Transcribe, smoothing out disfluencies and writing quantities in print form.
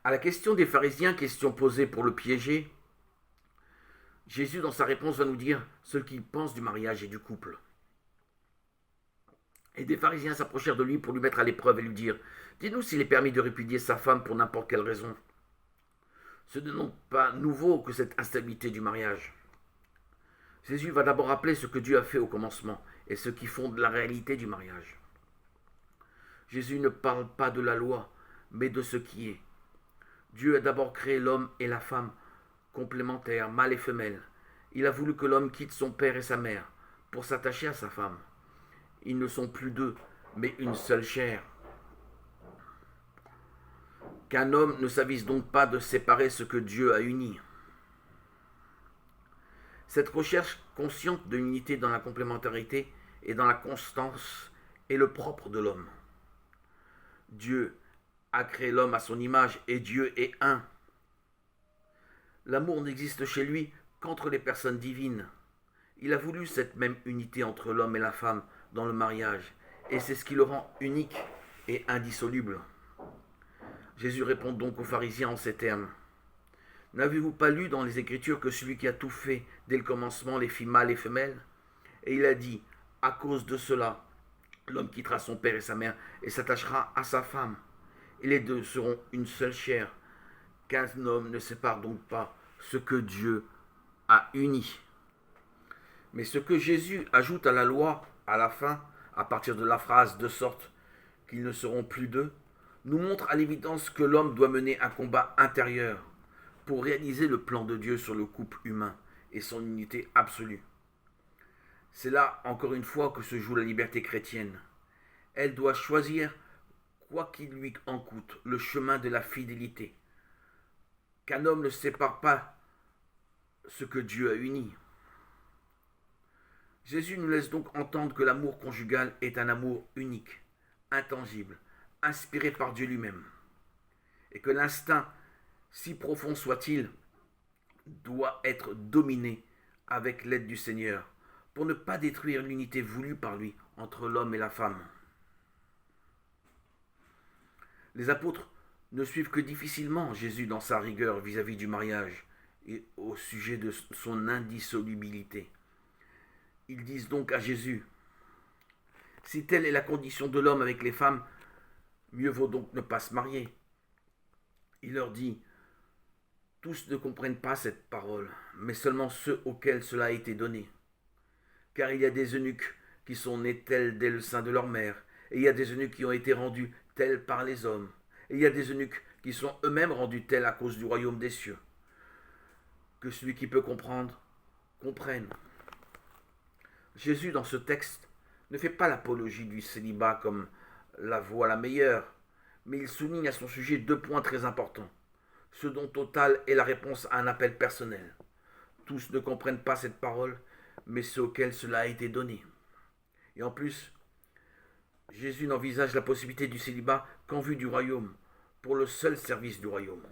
À la question des pharisiens, question posée pour le piéger, Jésus, dans sa réponse, va nous dire ce qu'il pense du mariage et du couple. Et des pharisiens s'approchèrent de lui pour lui mettre à l'épreuve et lui dire: Dis-nous s'il est permis de répudier sa femme pour n'importe quelle raison. Ce n'est donc pas nouveau que cette instabilité du mariage. Jésus va d'abord rappeler ce que Dieu a fait au commencement et ce qui fonde la réalité du mariage. Jésus ne parle pas de la loi, mais de ce qui est. Dieu a d'abord créé l'homme et la femme, complémentaires, mâle et femelle. Il a voulu que l'homme quitte son père et sa mère pour s'attacher à sa femme. Ils ne sont plus deux, mais une seule chair. Qu'un homme ne s'avise donc pas de séparer ce que Dieu a uni. Cette recherche consciente de l'unité dans la complémentarité et dans la constance est le propre de l'homme. Dieu a créé l'homme à son image et Dieu est un. L'amour n'existe chez lui qu'entre les personnes divines. Il a voulu cette même unité entre l'homme et la femme dans le mariage, et c'est ce qui le rend unique et indissoluble. Jésus répond donc aux pharisiens en ces termes: N'avez-vous pas lu dans les Écritures que celui qui a tout fait dès le commencement les fit mâles et femelles? Et il a dit: à cause de cela, l'homme quittera son père et sa mère et s'attachera à sa femme, et les deux seront une seule chair. Qu'un homme ne sépare donc pas ce que Dieu a uni. Mais ce que Jésus ajoute à la loi, à la fin, à partir de la phrase de sorte qu'ils ne seront plus deux, nous montre à l'évidence que l'homme doit mener un combat intérieur pour réaliser le plan de Dieu sur le couple humain et son unité absolue. C'est là, encore une fois, que se joue la liberté chrétienne. Elle doit choisir, quoi qu'il lui en coûte, le chemin de la fidélité. Qu'un homme ne sépare pas ce que Dieu a uni. Jésus nous laisse donc entendre que l'amour conjugal est un amour unique, intangible, inspiré par Dieu lui-même. Et que l'instinct, si profond soit-il, doit être dominé avec l'aide du Seigneur pour ne pas détruire l'unité voulue par lui entre l'homme et la femme. Les apôtres ne suivent que difficilement Jésus dans sa rigueur vis-à-vis du mariage et au sujet de son indissolubilité. Ils disent donc à Jésus: si telle est la condition de l'homme avec les femmes, mieux vaut donc ne pas se marier. Il leur dit: tous ne comprennent pas cette parole, mais seulement ceux auxquels cela a été donné. Car il y a des eunuques qui sont nés tels dès le sein de leur mère, et il y a des eunuques qui ont été rendus tels par les hommes, et il y a des eunuques qui sont eux-mêmes rendus tels à cause du royaume des cieux. Que celui qui peut comprendre, comprenne. Jésus, dans ce texte, ne fait pas l'apologie du célibat comme la voie la meilleure, mais il souligne à son sujet deux points très importants. Ce dont total est la réponse à un appel personnel. Tous ne comprennent pas cette parole, mais ceux auxquels cela a été donné. Et en plus, Jésus n'envisage la possibilité du célibat qu'en vue du royaume, pour le seul service du royaume.